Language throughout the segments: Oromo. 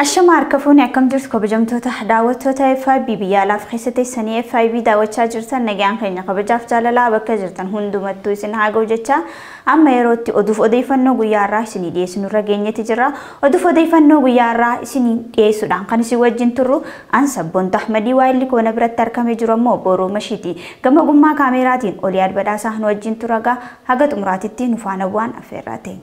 الشمار كفوني أكم جرت كبجمتو تحداوتو تايفا بيبيا لاف خيستي سنية فاي بي داوتشا جرتن نجان خينا كبجاف جاللا بكا جرتن هندو متو سن هاغو جتشا أما يروتي أدوف أديفنو غيارا سني دي سنو رجيني تجرا أدوف أديفنو غيارا سني دي سودان كان سيوجين ترو أنسب بنت أحمدي وايلي كونا برات تركم جرمو بورو مشيتي كما قمما كاميراتين أولياد بداسا هنوجين ترغا هاغت أمراتي نفانا وان أفيراتين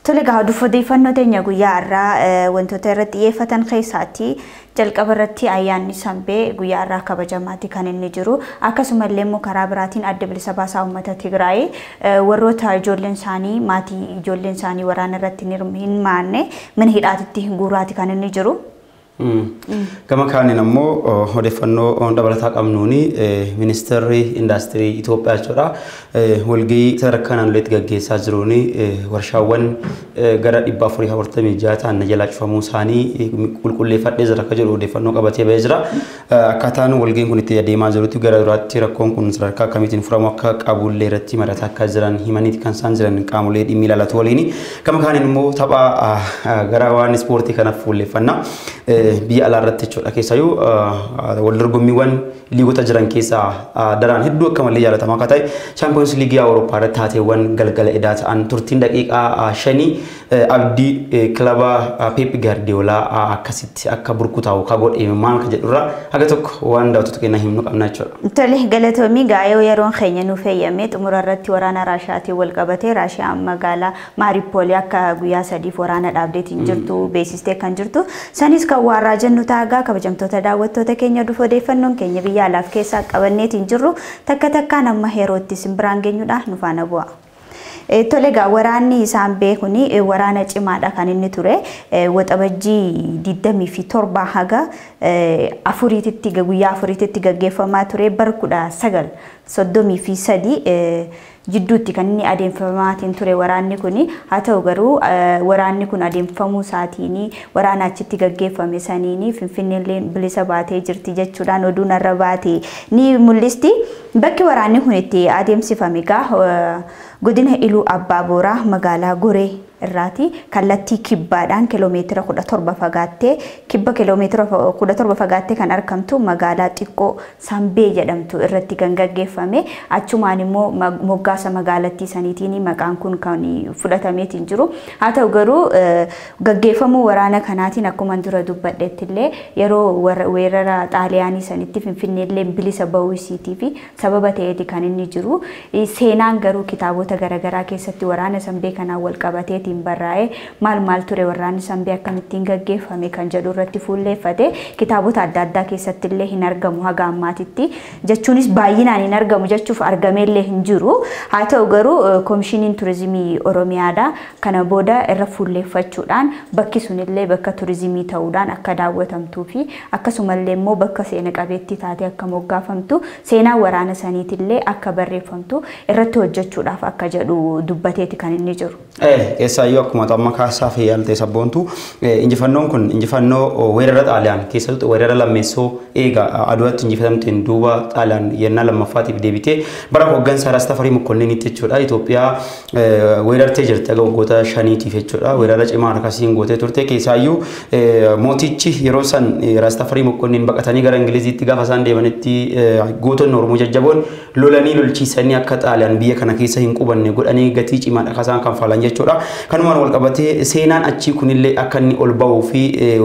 تلقى هادو فديفنو تنيا غيارا وانتو ترتيه فتن خيساتي jalqabarratti ayyaanni sanbee guyyaa irraa kabajamaatti kan inni jiru akkasumallee immoo karaa biraatiin adda bilisa baasaa uummata Tigraay warroota ijoolleen isaanii maatii ijoolleen isaanii waraana irratti hin maanne mana hidhaatitti guuraati kan inni jiru. Kama kaaniin ammoo odeeffannoo dabalataa qabnuuni ministeerri indaastirii Itoophiyaa jechuudha walgahii sadarkaa naannoleetti gaggeessaa jiruuni warshaawwan gara 446 ta'an jalaa cufamuu isaanii qulqulleeffadhee jira akka jedhu odeeffannoo qabatee ba'ee jira. Akkaataan walgahiin kun itti adeemaa jirutti gara duraatti rakkoon kun sadarkaa akkamiitiin furamu akka qabullee irratti mari'ataa akka jiran himaniiti kan isaan jiran qaamolee dhimmi ilaalatu waliin. Kama kaaniin immoo tapha gara waan ispoortii kanaaf fuulleeffannaa. Biyya alaarratti jechuudha keessayyuu wal dorgommiiwwan liigota jiran keessaa daraan hedduu akka malee jaalatamaa akka ta'e Champions League Awurooppaa irratti taateewwan galgala edaa ta'an turtiin daqiiqaa 5 abdii kilaba Pep Guardiola akkasitti akka burkutaa'u ka godhe maal ka jedhurra haga tokko waan daawwattoota keenya himnu qabna jechuudha. Tole galatoomii gaayoo yeroon keenya nu fayyame xumura irratti waraana Raashiyaatiin wal qabatee Raashiyaan magaalaa Maariipoolii akka guyyaa 3 waraana dhaabdeetiin jirtu beeksistee kan jirtu sanis kan warra jennu taagaa kabajamtoota daawwattoota keenya dhufu odeeffannoon keenya biyya alaaf keessaa qabanneetiin jirru takka takkaan amma yerootti simbiraan geenyudha nu faana bu'a. Tolega waraanni isaan beekuni waraana cimaadha kan inni ture waxabajjii 27 haga afuriititti guyyaa afuriititti gaggeeffamaa ture bara 1933 jidduutti kan inni adeemfamaatiin ture waraanni kuni haa ta'u garuu waraanni kun adeemfamuu isaatiini waraana achitti gaggeeffame saniini Finfinneellee bilisa baatee jirti jechuudhaan oduun irra baatee ni mul'isti bakki waraanni kun itti adeemsifame godina Iluu Abbaa Booraa magaalaa Goree irraati kallattii kibbaadhaan kiiloomeetira 17 fagaattee kibba kiiloomeetira 17 fagaattee kan argamtu magaalaa xiqqoo Sambee jedhamtu irratti kan gaggeeffame achumaan immoo moggaasa magaalattii saniitiin maqaan kun kan fudhatameetiin jiru haa ta'u garuu gaggeeffamuu waraana kanaatiin akkuma dura dubbadheettillee yeroo weerara xaaliyaanii sanitti Finfinneellee bilisa ba'uu isiitii fi sababa ta'eeti kan inni jiru seenaan garuu kitaabota garaagaraa keessatti waraana Sambee kanaan wal qabatee barraa'ee maal ture waraanni Sambee akkamittiin gaggeeffame kan jedhu irratti fuulleeffate kitaabota adda addaa keessatti illee hin argamu haga ammaatitti jechuunis baay'inaan hin argamu jechuuf argameellee hin jiru haa ta'u garuu koomishiniin turizimii Oromiyaadha kana booda irra fuulleeffachuudhaan bakki sunillee bakka turizimii ta'uudhaan akka daawwatamtuu fi akkasumallee immoo bakka seena qabeettii taatee akka moggaafamtu seenaa waraana saniitillee akka barreeffamtu irratti hojjechuudhaaf akka jedhu dubbateeti kan inni jiru. Sayyoo akkuma amma kaasaa fi yaaltee sabboontu injifannoon kun injifannoo weerara xaaliyaan keessattuu weerara lammeessoo eega aduwaatti injifatamteen duuba xaaliyaan yennaa lammaffaatiif deebitee bara hoggansa Raastafarii Mokkonniinitti jechuudha Itoophiyaa weerartee jirti aga waggoota 5tiif jechuudha weerara cimaa akkasiin gootee turte keessaayyuu mootichi yeroo san Raastafarii Mokkonniin baqatanii gara Ingiliziitti gaafa isaan deemanitti gootonni Oromoo jajjaboon lolanii lolchiisanii akka xaaliyaan biyya kana keessa hin qubanne godhanii gatii cimaadha kasaan kan faalan jechuudha. Kanumaan wal qabatee seenaan achii kunillee akka inni ol ba'uu fi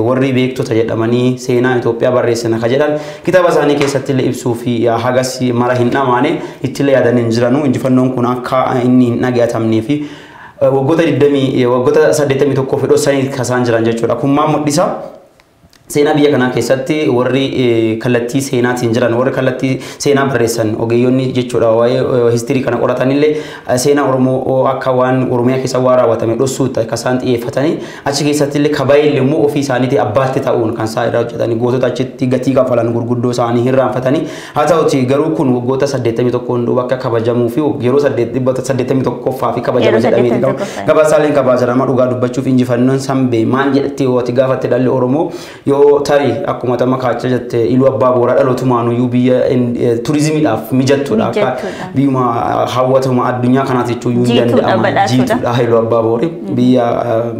warri beektota jedhamanii seenaa Itoophiyaa barreessan akka jedhan kitaaba isaanii keessatti illee ibsuu fi hagas mara hin dhamaane ittillee yaadan hin jiranu injifannoon kun akka inni hin dhaga'atamnee fi waggoota 81 fedhoo sanii kasaan jiran jechuudha. Kun maal mul'isa? Seenaa biyya kanaa keessatti warri kallattii seenaatiin jiran warri kallattii seenaa barreessan ogeeyyoonni jechuudha waa'ee histirii kana qoratanillee seenaa Oromoo akka waan Oromiyaa keessa waa raawwatame dhossuutti akka isaan xiyyeeffatanii achi keessatti illee kabaayillee immoo ofii isaaniitii abbaatti ta'uun kan isaa irraa hojjetanii gootota achitti gatii kafalan gurguddoo isaanii hin raanfatanii haa ta'uti garuu kun waggoota 81 duuba akka kabajamuu fi yeroo 81ffaa fi kabajamu jedhamee gabaasaaleen kabajama dhugaa dubbachuuf injifannoon Sambee maal jedhatti yoo ati gaafatte dhalli Oromoo yoo tarii akkuma tamma kaachaa jette iluu abbaa booraa dhalootumaan iyyuu biyya turizimiidhaaf mijattudha akka biyyuma hawwatuma addunyaa kanaati jechuun iyyuu danda'ama jiituudha iluu abbaa boorii biyya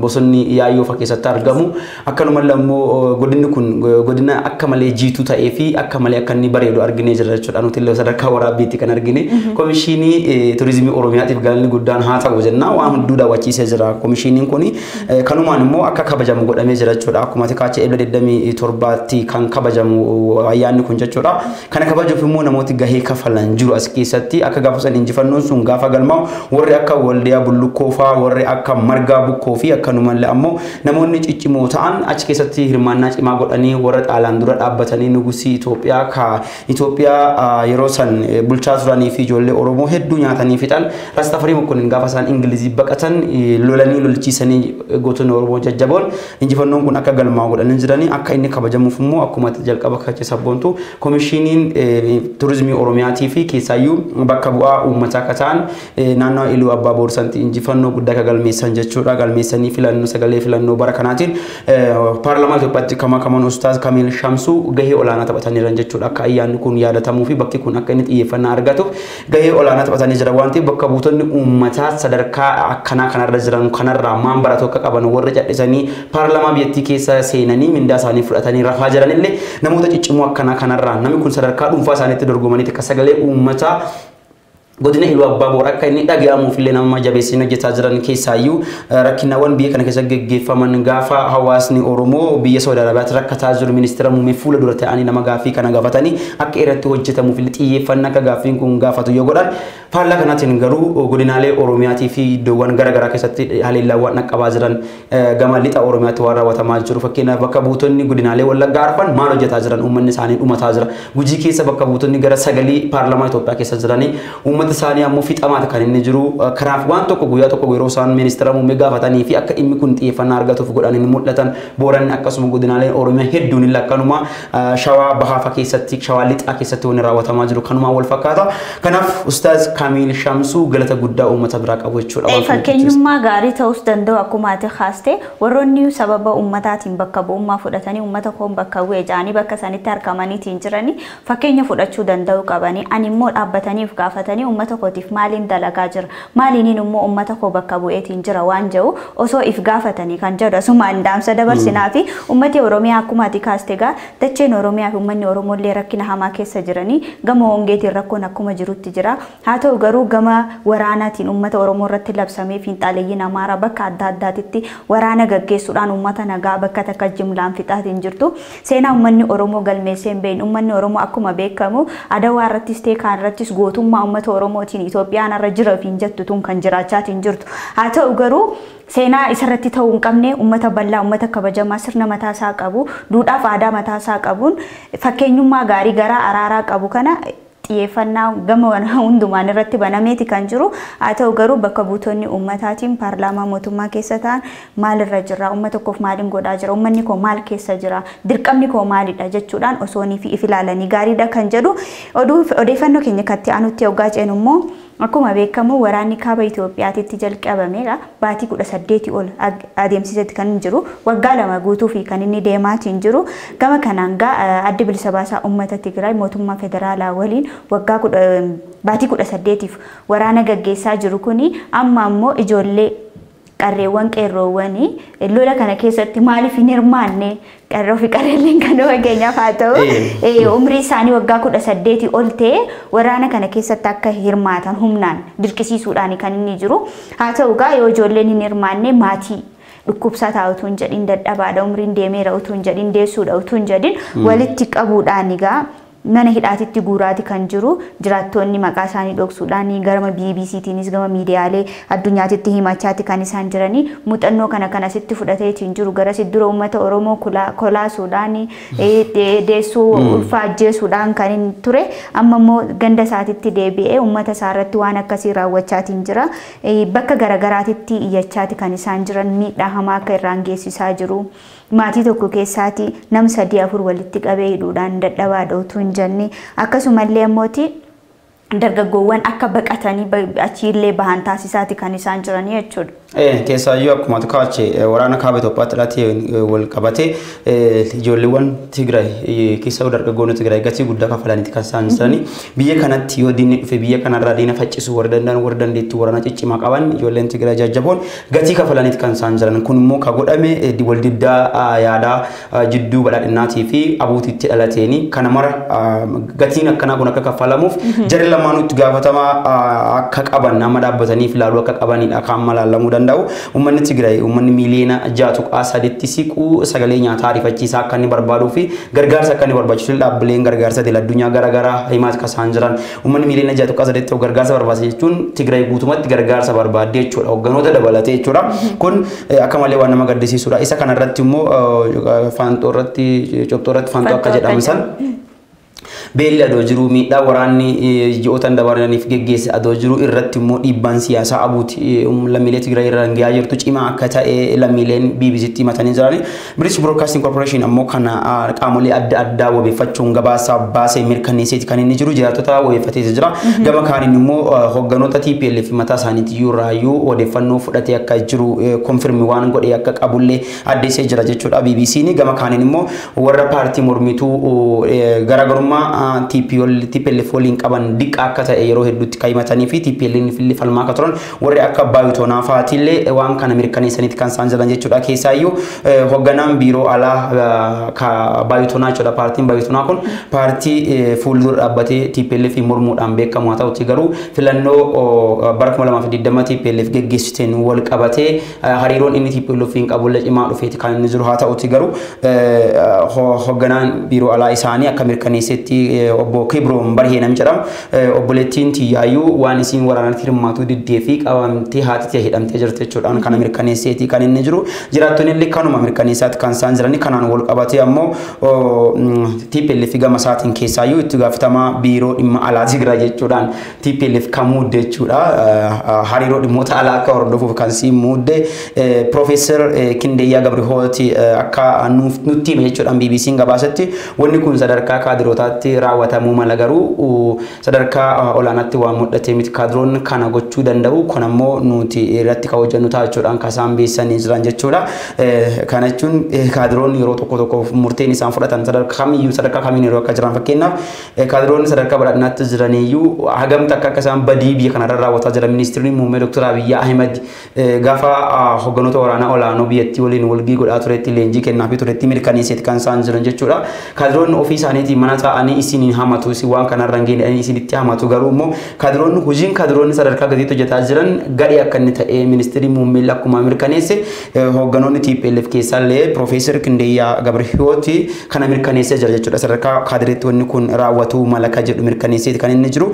bosonni yaayyoo fa keessatti argamu akkanumallee immoo godinni kun godina akka malee jiituu ta'ee fi akka malee akka inni bareedu arginee jira jechuudha nuti illee sadarkaa waraabbiitti kan argine komishinii turizimii oromiyaatiif galanni guddaan haa ta'u jenna waan hunduu daawwachiisee jira komishiniin kun kanumaan immoo akka kabajamu godhamee jira jechuudha akkuma tikaacha eebla 27tti kan kabajamu ayyaanni kun jechuudha kana kabajuuf immoo namooti gahee kafalan jiru as keessatti akka gaafa san injifannoon sun gaafa galmaa'u warri akka waldiyaa bullukkoo faa warri akka margaa bukkoo fi akkanumallee ammoo namoonni ciccimoo ta'an achi keessatti hirmaannaa cimaa godhanii warra xaalaan dura dhaabbatanii nugusii Itoophiyaa ka Itoophiyaa yeroo san bulchaa turanii fi ijoollee Oromoo hedduu nyaatanii fixan Rastafarii Mokkonin gaafa isaan Ingilizii baqatan lolanii lolchiisanii gootonni Oromoo jajjaboon injifannoon kun akka galmaa'u godhanii jiranii akka inni kabajamuuf immoo akkuma jalqaba kache sabboontu komishiniin turizimii Oromiyaatii fi keessaayyuu bakka bu'aa uummataa akka ta'an naannoo Iluu Abbaa Boorsanti injifannoo guddaa akka galmeessan jechuudha galmeessanii filannoo sagalee filannoo bara kanaatiin paarlaamaa Itoophiyaatti kaman Ustaaz Kamil Shamsuu gahee olaanaa taphataniiran jechuudha akka ayyaanni kun yaadatamuu fi bakki kun akka inni xiyyeeffannaa argatuuf gahee olaanaa taphatanii jira waan ta'eef bakka buutonni uummataa sadarkaa akkanaa kanarra jiran kanarraa maan baratoo akka qaban warra cadhisanii paarlaamaa biyyattii keessa seenanii mindaa isaanii fudhatanii rafaa jiran illee namoota ciccimoo akkanaa kanarraa namni kun sadarkaa dhuunfaa isaaniitti dorgomanii akka sagalee uummataa godina Iluu Abbaa Booraa akka inni dhaga'amuuf illee nama jabeessina hojjetaa jiran keessaayyuu rakkinawwan biyya kana keessa geggeeffaman gaafa hawaasni Oromoo biyya Saudi Arabiyaatti rakkataa jiru ministeera muummee fuula dura ta'anii nama gaaffii kana gaafatanii akka irratti hojjetamuuf illee xiyyeeffannaa akka gaaffiin kun gaafatu yoo godhan faallaa kanaatiin garuu godinaalee Oromiyaatii fi iddoowwan garaagaraa keessatti haleellaawwan dhaqqabaa jiran gama lixa Oromiyaatti waan raawwatamaa jiru fakkeenyaaf bakka buutonni godinaalee Wallaggaa Arfan maal hojjetaa jiran uummanni isaanii dhumataa jira Gujii keessa bakka buutonni gara sagalii paarlaamaa Itoophiyaa keessa jiranii ثانية ammoo fixamaata kan inni jiru kanaaf waan tokko guyyaa tokko yeroo isaan ministeera muummee gaafatanii fi akka dhimmi kun xiyyeeffannaa argatuuf godhan inni mul'atan booran akkasuma godinaaleen Oromiyaa hedduun illee akkanuma shawaa bahaa keessatti shawaa lixaa keessatti waan raawwatamaa jiru kanuma wal fakkaata kanaaf Ustaaz Kamil Shamsuu galata guddaa uummata biraa qabu jechuudha fakkeenyummaa gaarii ta'us danda'u akkuma ati kaaste warroonni sababa ummataatiin bakka bu'ummaa fudhatanii ummata koon bakka bu'ee jaanii bakka sanitti harkamaniitiin jiranii fakkeenya fudhachuu danda'u qabanii ani immoo dhaabbataniif gaafatanii ummata kootiif maaliin dalagaa jira maaliin immoo ummata koo bakka bu'eetiin jira waan jedhu osoo if gaafatanii kan jedhu asuma andaamsa dabarsinaa fi ummati Oromiyaa akkuma ati kaaste gaa dacheen Oromiyaa fi ummanni Oromollee rakkina hamaa keessa jiranii gama hongeetiin rakkoon akkuma jirutti jira haa ta'u garuu gama waraanaatiin ummata Oromoo irratti labsamee fiinxaaleeyyiin Amaaraa bakka adda addaatitti waraana gaggeessuudhaan ummata nagaa bakka takka jimlaan fixaatiin jirtu seenaa ummanni Oromoo galmeesseen beeyin ummanni Oromoo akkuma beekamu Adawaa irrattis ta'e kaan irrattis gootummaa ummata Oromootiin Itoophiyaan irra jira fiin jettu tun kan jiraachaatiin jirtu haa ta'u garuu seenaa isarratti ta'uu hin qabne ummata bal'aa ummata kabajamaa sirna mataa isaa qabu duudhaaf aadaa mataa isaa qabuun fakkeenyummaa gaarii gara araaraa qabu kana xiyyeeffannaa gama hundumaan irratti banameeti kan jiru haa ta'u garuu bakka buutonni ummataatiin paarlaamaa mootummaa keessa ta'an maalirra jira ummata koof maaliin godhaa jira ummanni koo maal keessa jira dirqamni koo maalidha jechuudhaan osoonii fi ifilaalanii gaariidha kan jedhu odeeffannoo keenya katti aanutti hoggaa ceenu immoo akkuma beekamu waraanni kaaba Itoophiyaatti jalqabameera baatii 18 ol adeemsisetti kan jiru waggaa 2 guutuu fi kan inni deemaatiin jiru gama kanaan adda bilisa baasaa uummata Tigraay mootummaa federaalaa waliin waggaa baatii 18f waraana gaggeessaa jiru kuni amma ammoo ijoollee qarreewwan qeerroowwanii lola kana keessatti maaliif hin hirmaanne qarroo fi qarreelleen kan wageenyaaf haa ta'u umrii isaanii waggaa 18 ol ta'e waraana kana keessatti akka hirmaatan humnaan dirqisiisuudhaan kan inni jiru haa ta'u yoo ijoolleen hin hirmaanne maatii dhukkubsataa utuu hin jedhin dadhabaadha umriin deemeera utuu hin jedhin deessuudha utuu hin jedhin walitti qabuudhaan mana hidhaatitti guuraati kan jiru jiraattoonni maqaa isaanii dhoksuudhaan garma BBCtiinis gama miidiyaalee addunyaatitti himachaati kan isaan jiranii muuxannoo kana sitti fudhateetiin jiru gara siddura uummata Oromoo kolaasuudhaan deessuu ulfaajjeessuudhaan kan inni ture amma immoo ganda isaatitti deebi'ee uummata isaarratti waan akkasii raawwachaatiin jira bakka garagaraatitti iyyachaati kan isaan jiran miidhaa hamaa akka irraan geessisaa jiru maatii tokko keessaati nam 3-4 walitti qabee hidhuudhaan dadhabaadha utuu hin jenne akkasumallee ammooti dargaggoowwan akka baqatanii achiillee bahan taasisaati kan isaan jiranii jechuudha. Keessaayyuu akkuma kaache waraana kaaba Itoophiyaatti dhalatee wal qabatee ijoolleewwan Tigraay keessaa dargaggoonni Tigraay gatii guddaa kafalaniiti kan isaan jiranii biyya kanatti yoo diinni dhufe biyya kanarraa diina faccisuu warra danda'an warra dandeettii waraana ciccimaa qaban ijoolleen Tigraay jajjaboon gatii kafalaniiti kan isaan jiran kun immoo ka godhame wal diddaa yaadaa jidduu badhaadhinaatii fi abuutiitti dhalateeni kana mara gatiin akkanaa kun akka kafalamuuf jarri lamaanuu itti gaafatamaa akka qaban nama dhaabbataniif ilaaluu akka qabanidha kan malaalamuu danda'u ummanni Tigraay ummanni miliyoona 6.3 siquu sagalee nyaataa ariifachiisaa akka inni barbaaduu fi gargaarsa akka inni barbaachisu dhaabbileen gargaarsa addunyaa garaagaraa himaat kasaan jiran ummanni miliyoona 6.3 gargaarsa barbaachisa jechuun Tigraay guutumatti gargaarsa barbaadde jechuudha hogganoota dabalatee jechuudha kun akka malee waan nama gaddisiisudha isa kanarratti immoo faantoo irratti cobxoo irratti faantoo akka jedhamu san beelli adoo jiru miidhaa waraanni ji'ootan dabalaniif geggeesse adoo jiru irratti immoo dhiibbaan siyaasaa abuuti lammiilee Tigraay irraan gahaa jirtu cimaa akka ta'e lammiileen BBCtti himatanii jirani British Broadcasting Corporation ammoo kana qaamolee adda addaa wabeeffachuun gabaasa baasee mirkaneesseeti kan inni jiru jiraattota wabeeffatee jira gama kaaniin immoo hogganoota TPLF mataa isaaniitti yuraayyuu odeeffannoo fudhatee akka jiru konfirmi waan godhee akka qabullee addeessee jira jechuudha BBCni gama kaaniin immoo warra paartii mormituu garaagarummaa TPLF waliin qaban diqqa akka ta'e yeroo hedduutti kaayimatanii fi TPLF falmaa akka turan warri akka baay'itoonaa fa'aatillee waan kana mirkaneessaniiti kan isaan jiran jechuudha keessaayyuu hogganaan biiroo alaa ka baay'itoonaa jechuudha paartiin baay'itoonaa kun paartii fuuldura dhaabbatee TPLF mormuudhaan beekamu haa ta'utti garuu filannoo bara 2020 TPLF geggeessiteen wal qabatee hariiroon inni TPLF qabulle cimaa dhufeeti kan inni jiru haa ta'utti garuu hogganaan biiroo alaa isaanii akka mirkaneessetti obbo Kibroon barhee nam jedham obboleettiin Tiyyaayyuu waan isiin waraanatti hirmaatu diddee fi qabamtee haati hidhamtee jirti jechuudhaan kana mirkaneesseeti kan inni jiru jiraattonni illee kanuma mirkaneessaatti kan isaan jiranii kanaan wal qabatee ammoo TPLF gama isaatiin keessaayyuu itti gaafatamaa biiroo dhimma alaa Tigraay jechuudhaan TPLF kan muudde jechuudha hariiroo dhimmoota alaa akka hordofuuf kan si muudde Profeesar Kindeeyyaa Gabrihooti akka nutti hime jechuudhaan BBC'n gabaasatti wanni kun sadarkaa kaadirootaatti raawwatamuu mala garuu sadarkaa olaanaatti waan mul'ate miti kaadiroon kana gochuu danda'u kun ammoo nuti irratti ka hojjennu taachuudhaan kasaan beessanii jiran jechuudha kana jechuun kaadiroon yeroo tokko tokko murteen isaan fudhatan sadarkaa kamiin yeroo akka jiran fakkeenyaaf kaadiroon sadarkaa badhaadhinaatti jiraniyyuu hagamta akka isaan badii biyya kanarra raawwataa jiran ministeerri muummee Dr. Abiy Ahmed gaafa hogganoota waraanaa olaanoo biyyattii waliin walgii godhaa turetti leenjii kennaafi turetti mirkaneesseeti kan isaan jiran jechuudha kaadiroon ofii isaaniitii mana ta'anii isiniin hamatu si waan kanarra ngeen isinitti hamatu garuu immoo kaadiroon hojiin kaadiroon sadarkaa gadiitti hojjetaa jiran gadhee akka inni ta'e ministeerri muummee akkuma mirkaneesse hogganoonni TPLF keessaallee Profeesar Kindeeyyaa Gabrihooti kana mirkaneessee jira jechuudha sadarkaa kaadireetti wanni kun raawwatu malaka jedhu mirkaneesseeti kan inni jiru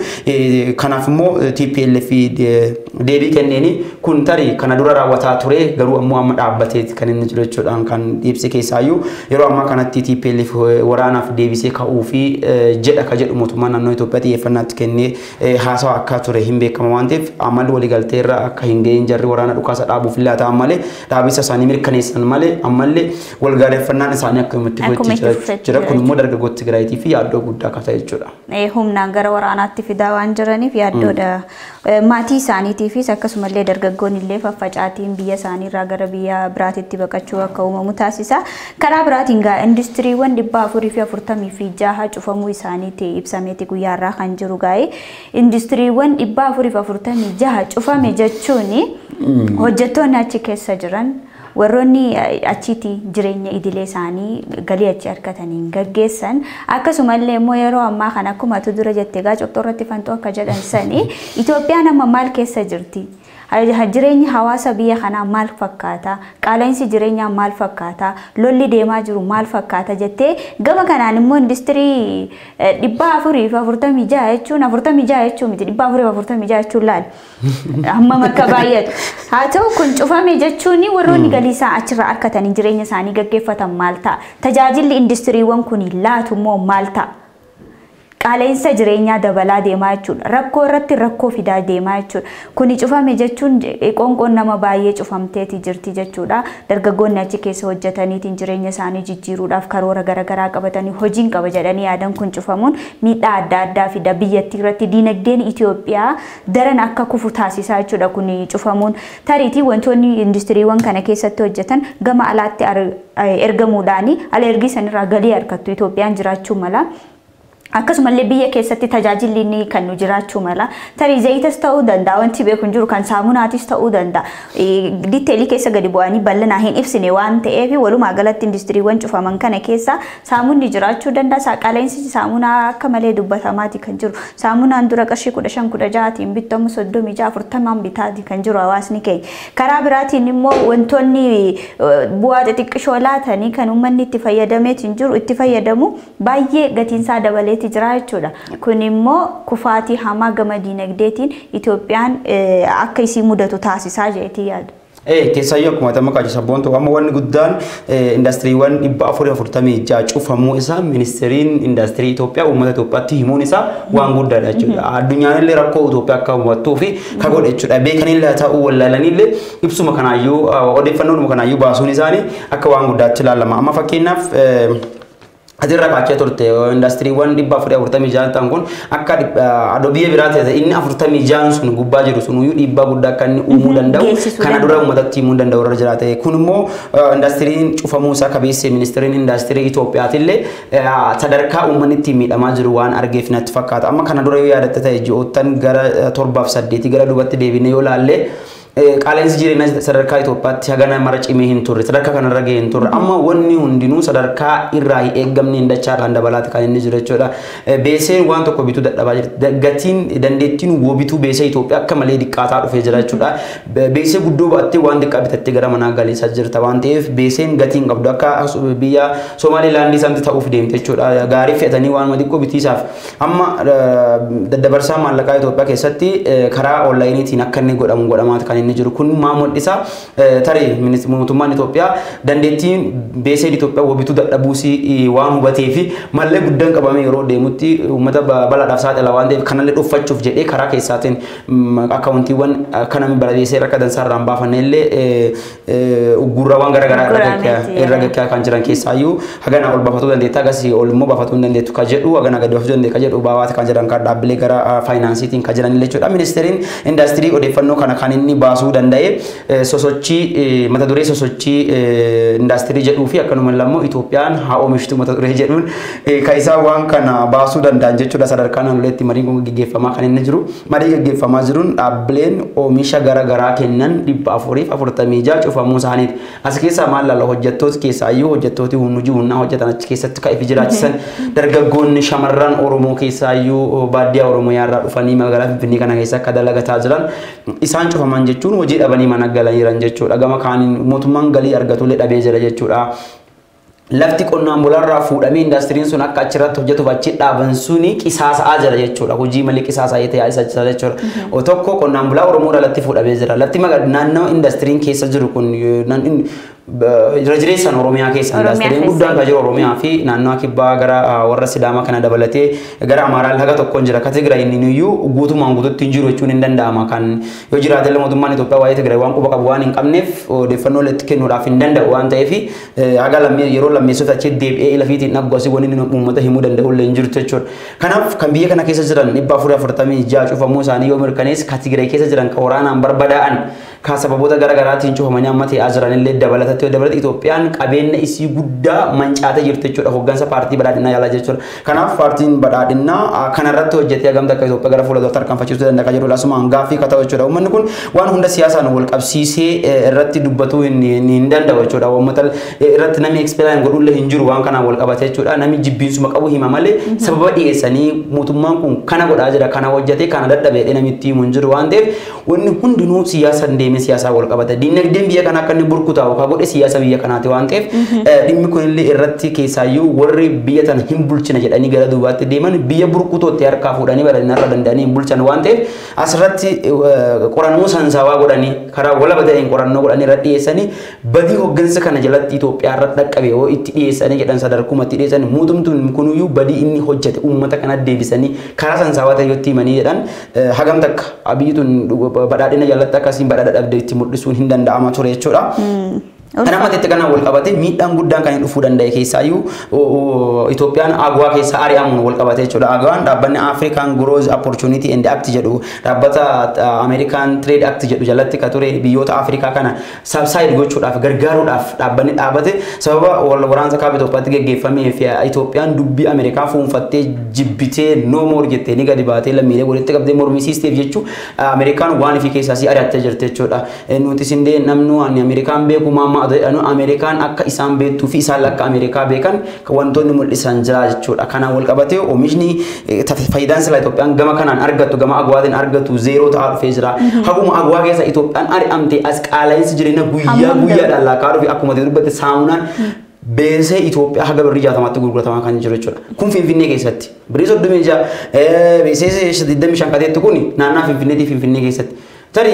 kanaaf immoo TPLF deebii kenneeni kun tarii kana dura raawwataa ture garuu ammoo amma dhaabbateeti kan inni jiru jechuudhaan kan ibse keessaayyuu yeroo ammaa kanatti TPLF waraanaaf deebisee ka'uu fi jedha ka jedhu mootummaan naannoo Itoophiyaa xiyyeeffannaatti kennee haasawa akka ture hin beekama waan ta'eef amalli waliigaltee irra akka hin ga'in jarri waraana dhukaasa dhaabuuf illee ta'an malee dhaabisa isaanii mirkaneessan malee ammallee walgaareffannaan isaanii akka itti jira kun immoo dargaggoota Tigraayitii fi yaaddoo guddaa akka ta'e jechuudha. Humnaan gara waraanaatti fidaa waan jiraniif yaaddoodha maatii isaaniitiifis akkasumallee dargaggoonni illee faffacaatiin biyya isaaniirraa gara biyya biraatitti baqachuu akka uumamu taasisa karaa biraatiin gaa industiriiwwan 446 cufamuu isaaniitti ibsameeti guyyaarraa kan jiru gaa'e industiriiwwan 446 cufame jechuun hojjettoonni achi keessa jiran warroonni achitti jireenya idilee isaanii galii achi argataniin gaggeessan akkasumallee immoo yeroo ammaa kana akkuma atu dura jettee gaa cobxoo irratti fantoo akka jedhan sanii Itoophiyaan amma maal keessa jirti jireenyi hawaasa biyya kanaa maal fakkaata qaala'insi jireenyaa maal fakkaata lolli deemaa jiru maal fakkaata jettee gama kanaan immoo industirii 446 jechuun 46 jechuun miti 446 jechuun laal amma makka baay'atu haa ta'u kun cufame jechuun warroonni galii isaa achirraa argatanii jireenya isaanii gaggeeffatan maal ta'a tajaajilli industiriiwwan kun laatu immoo maal ta'a qaala'insa jireenyaa dabalaa deemaa jechuudha. Rakkoo irratti rakkoo fidaa deemaa jechuudha. Kuni cufame jechuun qoonqoon nama baay'ee cufamteeti jirti jechuudha. Dargaggoonni achi keessa hojjetaniitiin jireenya isaanii jijjiiruudhaaf karoora garaagaraa qabatanii hojiin qaba jedhanii yaadan kun cufamuun miidhaa adda addaa fida biyyattii irratti diinagdeen Itoophiyaa daran akka kufu taasisaa jechuudha. Kuni cufamuun tariitii wantoonni industiriiwwan kana keessatti hojjetan gama alaatti ergamuudhaani ala ergii sanirraa galii argattu Itoophiyaan jiraachuu mala. Akkasumallee biyya keessatti tajaajilli inni kan nu jiraachuu mala. Tarii zayitas ta'uu danda'a, wanti beekuun jiru kan saamunaatis ta'uu danda'a. Diiteelii keessa gadi bu'anii bal'inaa hin ibsine waan ta'eef walumaa galatti industiriiwwan cufaman kana keessa saamunni jiraachuu danda'a. Qaala'insi saamunaa akka malee dubbatamaati kan jiru. Saamunaan dura qarshii 15,16tiin bitamu 36,40 bitaati kan jiru hawaasni keenya. Karaa biraatiin immoo wantoonni bu'aa xixiqqishoo laatanii kan uummanni itti fayyadameetiin jiru itti fayyadamu baay'ee gatiinsaa dabalee jira jechuudha. Kun immoo kufaatii hamaa gama diinagdeetiin Itoophiyaan akka isii mudatu taasisaa jeetii yaadu. Keessaayyuu akkuma tamma kaajisa boontu amma wanni guddaan indastiriiwwan 446 cufamuu isaa ministeeriin indastirii Itoophiyaa uummata Itoophiyaatti himuun isaa waan guddaadha jechuudha. Addunyaan illee rakkoo Itoophiyaa akka hubattuu fi ka godhe jechuudha. Beekanillee ta'uu wallaalanillee ibsuma kanaayyuu odeeffannoodhuma kanaayyuu baasuun isaanii akka waan guddaatti ilaalama. Amma fakkeenyaaf Adirra kaachaa turte indastiriiwwan 446 ta'an kun akka adoobii biraatti inni 46 sun gubbaa jiru sun uyyuu dhiibbaa guddaa kan uumuu danda'u kana dura uummatatti himuu danda'u irra jiraate. Kun immoo indastiriin cufamuu isaa kabeessee ministeeriin indastirii Itoophiyaatillee sadarkaa uummanni itti miidhamaa jiru waan argeef natti fakkaata. Amma kana dura yoo yaadatte ta'e ji'oottan gara 7-8 gara duubatti deebinee yoo laalle qaala'insi jireenyaa sadarkaa Itoophiyaatti hagana mara cimee hin turre sadarkaa kanarra gahee hin turre amma wanni hundinuu sadarkaa irraa eeggamni hin dachaadhaan dabalaati kan inni jiru jechuudha. Beeseen waan tokko bituu dadhabaa jirti. Gatiin dandeettiin wobituu beesee Itoophiyaa akka malee diqqaataa dhufee jira jechuudha. Beesee guddoo baattee waan xiqqaa bitattee gara manaa galiisaa jirta waan ta'eef beeseen gatiin qabdu akka biyya Somaaliilaandii sanatti ta'uuf deemte jechuudha. Gaarii fe'atanii waan xiqqoo bitiisaaf amma daddabarsaa maallaqaa Itoophiyaa keessatti karaa onlaayiniitiin akka inni godhamaati kan inni jiru. Kun maamul isa tarii mootummaan Itoophiyaa dandeettiin beeseen Itoophiyaa wobituu dadhabuusi waan hubatee fi mallee guddaan qabame yeroo deemutti uummata balaadhaaf saaxila waan ta'eef kanallee dhuffachuuf jedhee karaa keessaatiin akkaawuntiiwwan kana beesee rakka dansaarraan baafannellee uggurraawwan garaagaraa irra gaggeessaa kan jiran keessaayyuu hagana ol baafatuu dandeetta agarsiis ol immoo baafatuu hin dandeettu ka jedhu hagana gadi baafachuu dandeetta ka jedhu baawaati kan jiran kan dhaabbilee gara faayinaansiitiin ka jiran jechuudha. Ministeeriin indastirii odeeffannoo kana kan inni baasuu danda'e sosochii mata duree sosochii indastirii jedhuu fi akkanuma immoo Itoophiyaan haa oomishtu mata duree jedhuun ka isaa waan kana baasuu danda'an jechuudha. Sadarkaa naannoleetti mariin kun gaggeeffamaa kan inni jiru. Marii gaggeeffamaa jiruun dhaabbileen oomisha garaagaraa kennan 446 cufamuu isaaniiti. As keessaa maal laala hojjettoota keessaayyuu hojjettooti humnaa hojjetan achi keessatti ka'eef jiraachisan dargaggoonni shamarran Oromoo keessaayyuu baadiyyaa Oromoo yaarraa dhufanii magaalaa Finfinnee kana keessa akka dalagataa jiran isaan cufaman jechuun hojii dhabanii mana galaniiran jechuudha. Gama kaaniin mootummaan galii argatullee dhabee jira jechuudha. Lafti qonnaan bulaarraa fuudhamee indastiriin sun akka achirratti hojjetuuf achi dhaaban suni qisaasaa jira jechuudha. Hojii malee qisaasaa ta'ee isa jechuudha. Tokko qonnaan bulaa Oromoo lafti fuudhamee jira. Lafti naannoo indastiriin keessa jiru kun jireessan Oromiyaa keessa indastiriin guddaan kan jiru Oromiyaa fi naannoo kibbaa gara warra Sidaamaa kana dabalatee gara Amaaraa haga tokkoon jira. Ka Tigraay inni iyyuu guutumaan guututti hin jiru jechuun hin danda'ama. Kan yoo jiraate mootummaan Itoophiyaa waa'ee Tigraay waan quba qabu waan hin qabneef odeeffannoo itti kennuudhaaf hin danda'u waan ta'eef haga yeroo lammeessota achi deebi'ee lafiitiin dhaggoosii wanni uummata himuu danda'u illee hin jirtu jechuudha. Kanaaf kan biyya kana keessa jiran 446 cufamuu isaanii yoo mirkanees ka Tigraay keessa jiran ka waraanaan barbadaa'an ka sababoota garaagaraatiin cufamanii amma ta'aa jiran illee dabalatatti dabalata Itoophiyaan qabeenya isii guddaa mancaatee jirti jechuudha. Hoggansa paartii badhaadhinaa yaalaa jechuudha. Kanaaf paartiin badhaadhinaa kanarratti hojjetee hagamta akka Itoophiyaa gara fuulduraatti tarkaanfachiisuu danda'a jedhu asumaan gaaffii ka ta'u jechuudha. Uummanni kun waan hunda siyaasaan wal qabsiisee irratti dubbatuu hin danda'u jechuudha. Uummata irratti namni ekspeeriyaan godhullee hin jiru waan kanaan wal qabate jechuudha. Namni jibbiinsuma qabu hima malee sababa dhiyeessanii mootummaan kun kana godhaa jira kana hojjetee kana dadhabee namitti himu hin jiru waan ta'eef wanni hundinuu siyaasaan deemee dinagdeen siyaasaa wal qabata. Dinagdeen biyya kana akka inni burkutaa'u ka godhe siyaasa biyya kanaati waan ta'eef dhimmi kun illee irratti keessaayyuu warri biyya tana hin bulchina jedhanii gara duubaatti deeman biyya burkutootti harkaa fuudhanii bal'inarra danda'anii hin bulchan waan ta'eef asirratti qorannoo sansaawaa godhanii karaa walaba ta'een qorannoo godhanii irra dhiyeessanii badii hoggansa kana jalatti Itoophiyaa irra dhaqqabe yoo itti dhiyeessanii jedhan sadarkumatti dhiyeessanii mootumtuun kunuyyuu badii inni hojjete uummata kana deebisanii karaa sansaawaa ta'e yotti himanii jedhan hagam takka abiyyituun badhaadhina jalatti akkasiin badhaadha dhabde itti mul'isuun hin danda'ama ture jechuudha. Kana matitti kana wal qabate miidhaan guddaan kan dhufuu danda'e keessaayyuu Itoophiyaan agwaa keessa ari'amuun wal qabate jechuudha. Agwaan dhaabbanni African Growth Opportunity and Act jedhu dhaabbata American Trade Act jedhu jalatti ka ture biyyoota Afrikaa kana subside gochuudhaaf gargaaruudhaaf dhaabbanni dhaabate sababa waraansa kaaba Itoophiyaatti geggeeffamee fi Itoophiyaan dubbii Ameerikaa fuunfattee jibbitee no more jettee ni gadi baatee lammiilee walitti qabdee mormisiisteef jechuu Ameerikaan waan fi keessaa si ari'attee jirti jechuudha. Nuti sindee namni Ameerikaan beeku maama Ameerikaan akka isaan beektuu fi isaan akka Ameerikaa beekan wantoonni mul'isan jira jechuudha. Kanaan wal qabatee oomishni faayidaan sila Itoophiyaan gama kanaan argattu gama agwaatiin argattu zeeroo ta'aa dhufee jira. Haguma agwaa keessa Itoophiyaan ari'amtee as qaala'insi jireenya guyyaa guyyaadhaan laakkaa dhufe akkuma dubbate saamunaan beesee Itoophiyaa haga birrii 60tti gurguratamaa kan jiru jechuudha. Kun Finfinnee keessatti birrii 36 beesee 25 qateetti kun naannaa Finfinnee keessatti. Tari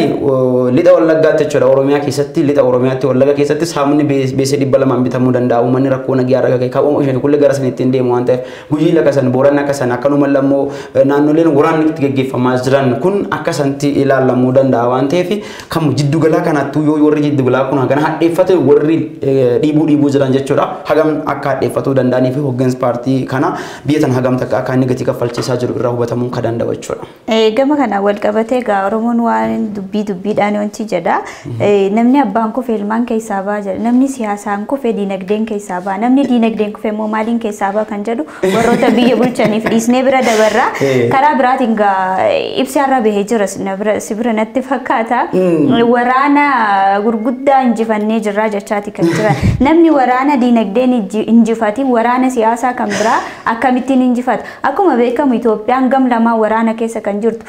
lixa Wallaggaatti jechuudha Oromiyaa keessatti lixa Oromiyaatti Wallagga keessatti saamunni beesee 200 bitamuu danda'a uummanni rakkoo nagaa argaa kan qabu isheen kullee gara sanitti hin deemu waan ta'eef guyyaa lakka san booranni akka san akkanuma lammoo naannoleen waraanni itti geggeeffamaa jiran kun akka sanatti ilaalamuu danda'a waan ta'eef kan jiddu galaa kanattuu yoo warri jiddu galaa kun hagana hadheeffate warri dhiibuu jiran jechuudha hagam akka hadheeffatuu danda'anii fi hoggansa paartii kana biyya tan hagam takka akka inni gatii kaffalchiisaa jiru irraa hubatamuu kan danda'u jechuudha. Gama kana wal qabatee gaa Oromoon waan dubbiidhaan wanti jedha namni abbaan kufee ilmaan keessaa baa jedha namni siyaasaan kufee diinagdeen keessaa baa namni diinagdeen kufee immoo maaliin keessaa baa kan jedhu warroota biyya bulchaniif dhiisnee bira dabarra karaa biraatiin gaa ibsaarra bahee jira si bira natti fakkaata waraana gurguddaa injifannee jirraa jechaati kan jira namni waraana diinagdeen injifatiin waraana siyaasaa kan biraa akkamittiin injifata akkuma beekamu Itoophiyaan gam lamaa waraana keessa kan jirtu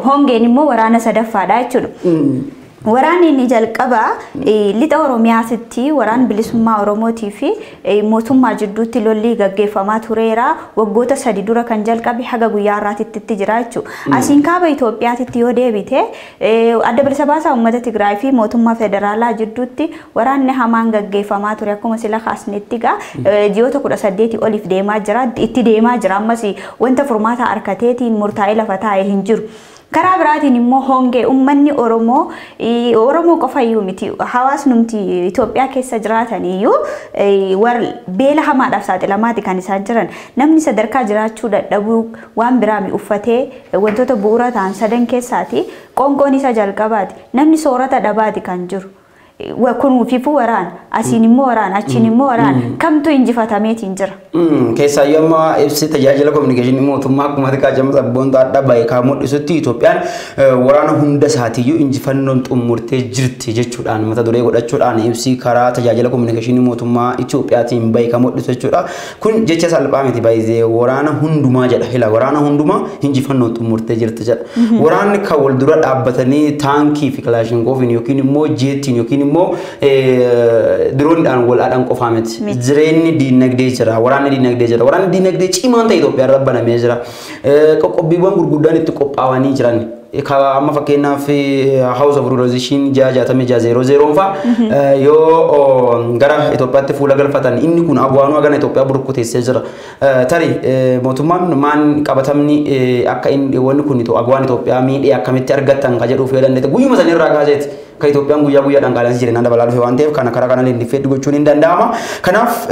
hongeen immoo waraana sadaffaadha jechuudha. Waraanni inni jalqabaa lixa Oromiyaatti waraan bilisummaa Oromootii fi mootummaa jidduutti lolli gaggeeffamaa tureera waggoota 3 dura kan jalqabe haga guyyaa har'aatti jira jechuudha. Asiin kaaba Itoophiyaatti yoo deebite adda bilisa baasaa uummata Tigraay fi mootummaa federaalaa jidduutti waraanni hamaan gaggeeffamaa ture akkuma sila kaasnetti gaa ji'oota 18 oliif deemaa jira itti deemaa jira ammas wanta furmaata harkateetiin murtaa'ee lafa taa'ee hin jiru. Karaa biraatiin immoo hongee uummanni Oromoo qofa iyyuu miti hawaasnumti Itoophiyaa keessa jiraatan iyyuu beela hamaadhaaf saaxilamaati kan isaan jiran namni sadarkaa jiraachuu dadhabuu waan biraami uffatee wantoota bu'uura ta'an sadan keessaati qoonqoon isa jalqabaati namni soorata dhabaati kan jiru. Kun fifu waraan asiin immoo waraan achiin immoo waraan kamtu injifatameetiin jira. Keessaayyuu amma ibsi tajaajila kominikeeshinii mootummaa akkuma xiqqaa jama sabboontaa adda baay'ee kan mul'isutti Itoophiyaan waraana hunda isaatiiyyuu injifannoon xumurtee jirti jechuudhaan mata duree godhachuudhaan ibsi karaa tajaajila kominikeeshinii mootummaa Itoophiyaatiin baay'ee kan mul'isu jechuudha. Kun jecha salphaa miti baay'ee waraana hundumaa jedha hila waraana hundumaa injifannoon xumurtee jirti jedha. Waraanni kan wal dura dhaabbatanii taankii fi kilaashinkoofiin yookiin immoo jeettiin yookiin immoo diroonidhaan walaadhaan qofaa miti. Jireenyi diinagdee jira waraanni diinagdee jira waraanni diinagdee cimaan ta'e Itoophiyaa irra banamee jira. Qoqqobbiiwwan gurguddaan itti qophaa'anii jiran. Amma fakkeenyaaf House of Revolution 6600 faa yoo gara Itoophiyaatti fuula galfatan inni kun agwaanuu hagana Itoophiyaa burkuteessee jira. Tarii mootummaan maan qabatamni akka wanni kun agwaan Itoophiyaa miidhee akkamitti argattan ka jedhuuf dandeette guyyuma sanirraa kaaseeti. Ka Itoophiyaan guyyaadhaan qaala'insi jireenyaa dabalaa dhufe waan ta'eef kana karaa kanaan leenjifeetti gochuun hin danda'ama. Kanaaf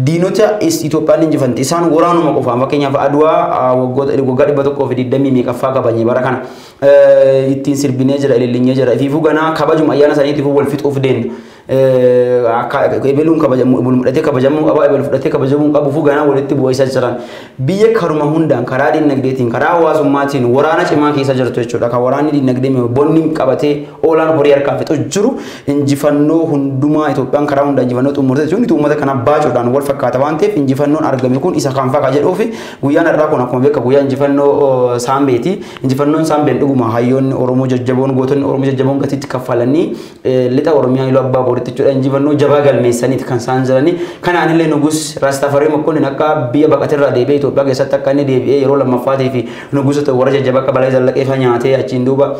diinota Itoophiyaan injifante isaan waraanuma qofaan fakkeenyaaf Aduwaa waggaa 120 meeqaffaa qabanyee bara kana ittiin sirbinee jira ilillinyee jira ifiifuu ganaa kabajuma ayyaana saniitiif wal fixuuf deemna. ebeluun mul'atee kabajamuu qaba ebelu fudhatee kabajamuu qabu fuganaa walitti bu'aa isa jiran biyya karuma hundaan karaa dinagdeetiin karaa hawaasummaatiin waraana cimaa keessa jirtu jechuudha kan waraanni dinagdee bonni qabatee oolaan horii harkaa fixu jiru injifannoo hundumaa Itoophiyaan karaa hundaan injifannoo xumurtee jechuun uummata kana baacuudhaan wal fakkaata waan ta'eef injifannoon argame kun isa kan fakaa jedhuu fi guyyaan irraa kun akkuma beeka guyyaa injifannoo saambeeti injifannoon saambeen dhuguma hayyoonni Oromoo jajjaboon gootonni Oromoo jajjaboon gatiitti kaffalanii lixa Oromiyaa iluu abbaa booritti jechuudha injifannoo jabaa galmeessaniiti kan isaan jiranii kanaan illee nugus Rastaafarii Makkonnen akka biyya baqatirraa deebi'ee Itoophiyaa keessatti akka inni deebi'ee yeroo lammaffaatii fi nugusoota warra jajjabaa akka Balaa Zallaqee fa nyaatee achiin duuba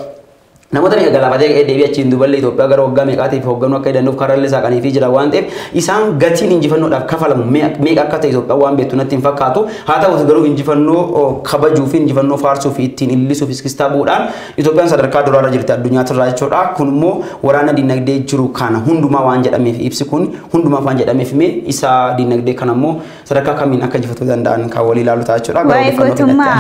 namoota ni galafatee deebi'ee achiin duuballee Itoophiyaa gara waggaa meeqaatiif hoogganuu akka danda'uuf karaallee saaqanii fi jira waan ta'eef isaan gatiin injifannoodhaaf kafalamu meeqa akka ta'e Itoophiyaa waan beektu natti hin fakkaatu haa ta'utu garuu injifannoo kabajuu fi injifannoo faarsuu fi ittiin illisuuf iskistaa bu'uudhaan Itoophiyaan sadarkaa duraarra jirti addunyaarra jechuudha kun immoo waraana dinagdee jiru kana hundumaa waan jedhameef ibsi kun hundumaa waan jedhameef mee isa dinagdee kana immoo sadarkaa kamiin akka injifatuu danda'an kan walii ilaalu ta'a jechuudha. Waa'ee gootummaa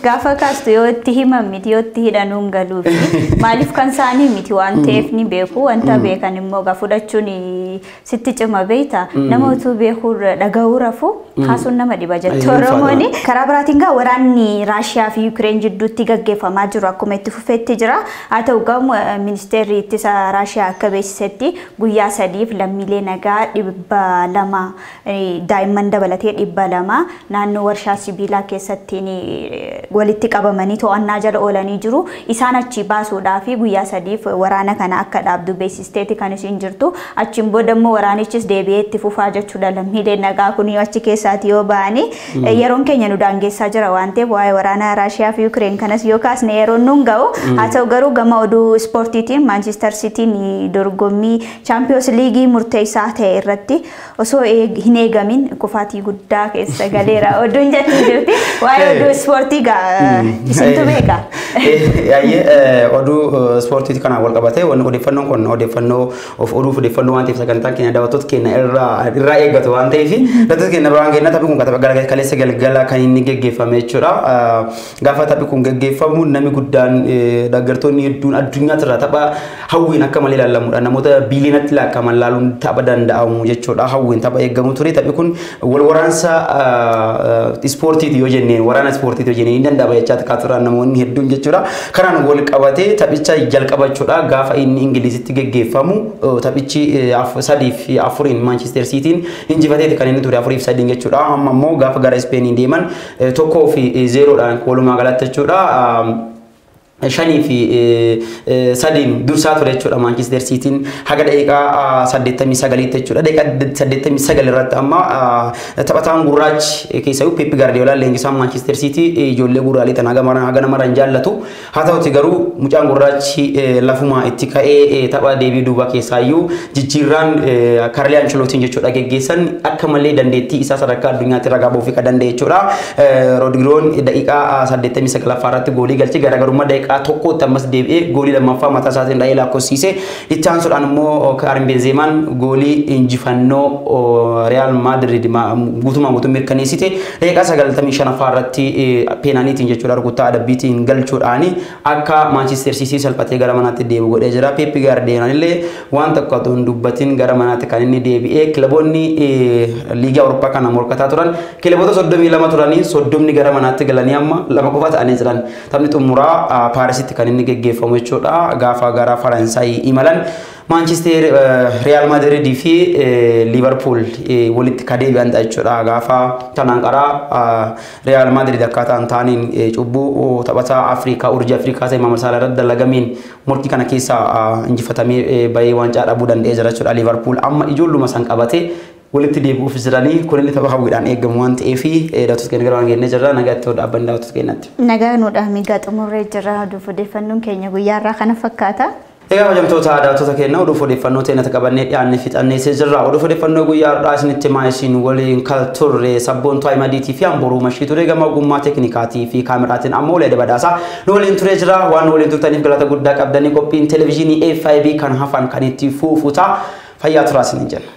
gaafa kaastu yoo itti himamiti yoo itti hidhanuun galuufi maaliif kan isaanii miti waan ta'eef ni beeku wanta beekan immoo fudhachuun sitti cima beekta nama utuu beekuu dhagahuu rafu kaasuun nama dhiba jetti Oromooni karaa biraatiin gaa waraanni Raashiyaa fi Yuukireen jidduutti gaggeeffamaa jiru akkuma itti fufeetti jira haa ta'u gamu ministeerri ittisa Raashiyaa akka beeksisetti guyyaa sadiif lammiilee nagaa 200 daa'imman dabalatee 200 naannoo warshaa sibiilaa keessatti walitti qabamanii to'annaa jala oolanii jiru isaan achi baasuudha fi guyyaa sadiif waraana kana akka dhaabdu beeksisteeti kan isin jirtu achiin booda immoo waraanichis deebi'ee itti fufaa jechuudha lammiileen nagaa kun achi keessaati yoo ba'anii yeroon keenya nu daangeessaa jira waan ta'eef waa'ee waraana Raashiyaa fi Yuukireen kanas yoo kaasne yeroon nuun ga'u haa ta'u garuu gama oduu ispoortiitiin Maanchister Sitiin dorgommii Chaampiyoons Liigii murteessaa ta'e irratti osoo hin eegamin kufaatii guddaa keessa galeera oduun jettu jirti waa'ee oduu ispoortii isintu beeka. Oduu ispoortii kana wal qabatee wanni odeeffannoon kun odeeffannoo of oduuf odeeffannoo waan ta'eef sagantaan keenya daawwattoota keenya irraa eeggatu waan ta'eef daawwattoota keenya biraan keenya taphni kun tapha kaleessa galgala kan inni geggeeffame jechuudha. Gaafa taphni kun geggeeffamu namni guddaan deeggartoonni hedduun addunyaarra tapha hawwiin akka malee ilaalamudha. Namoota biiliyoonatti lakkaa'aman ilaaluun tapha danda'amu jechuudha. Hawwiin tapha eeggamu ture taphni kun wal waraansa ispoortiiti yoo jenneen waraana ispoortiiti yoo jenneen danda'ama jechaa takaaturaan namoonni hedduun jechuudha. Kanaan wal qabatee taphicha jalqabachuudha gaafa inni Ingilizitti geggeeffamu taphichi 3-4 Manchester Cityin injifateeti kan inni ture 4-3 jechuudha amma immoo gaafa gara Spain deeman 1-0dhaan walumaa galatti jechuudha. Shanii fi sadiin dursaa ture jechuudha Manchester Cityin haga daqiiqaa 89 jechuudha daqiiqaa 89 irratti amma taphataan gurraachi keessaa Pep Guardiola leenjisaan Manchester City ijoollee gurraalee tan haga namaraan jaallatu haa ta'uti garuu mucaan gurraachi lafuma itti ka'ee tapha deebii duuba keessaayyuu jijjiirraan Carlo Ancelottiin jechuudha geggeessan akka malee dandeettii isaa sadarkaa addunyaatti ragaa bahuuf kan danda'e jechuudha Rodrigoon daqiiqaa 89 irratti goolii galchee garaagarummaa daqiiqaa tokko tammas deebi'ee goolii lammaffaa mataa isaatiin dha'ee lakkoofsiise itti aansuudhaan immoo Karim Benzemaan goolii injifannoo Real Madrid guutumaan mirkaneessite daqiiqaa 95 irratti peenaaliitiin jechuudha rukuttaa adabbiitiin galchuudhaan akka Manchester City salphatee gara manaatti deebi'u godhee jira. Pep Guardiola illee waan tokko otoo hin dubbatin gara manaatti kan inni deebi'ee kilaboonni liigaa Awurooppaa kana morkataa turan kilaboota 32 turanii 30 gara manaatti galanii amma lama qofa ta'anii jiran taphni xumuraa Paarisitti kan inni geggeeffamu jechuudha gaafa gara Faransaay imalan Manchester Real Madrid fi Liverpool walitti kadeebi'an jechuudha gaafa tanaan qaraa Real Madrid akkaataan taaniin cubbuu taphataa Afrikaa urjii Afrikaa ta'e Maamad Salah irratti dalagamiin murtii kana keessa injifatamee bahee waancaa dhabuu danda'ee jira jechuudha Liverpool amma ijoolluma san qabatee walitti deebi'uuf jiranii kun illee tapha hawwiidhaan eegamu waan ta'eef daawwattoota keenya gara waan geenye jirra nagaatti dhaabbanni daawwattoota keenyatti. Nagaa nuudhaan miigaa xumurree jirra odeeffannoon keenya guyyaarraa kana fakkaata. Egaa hojjamtoota daawwattoota keenya odeeffannoo teenya qabannee dhiyaannee fixannee jirra odeeffannoo guyyaarraa isinitti maayisiin waliin kalturre sabboontuu Ahimadiitii fi Amboruu Mashii ture gama ogummaa teeknikaatii fi kaameraatiin ammoo Ulee Badaasaa nu waliin ture jira waan waliin turtaniif galata guddaa qabdanii qophiin televezyiinii FIB kan hafan kan itti fuufuta fayyaa turaa isiniin jenna.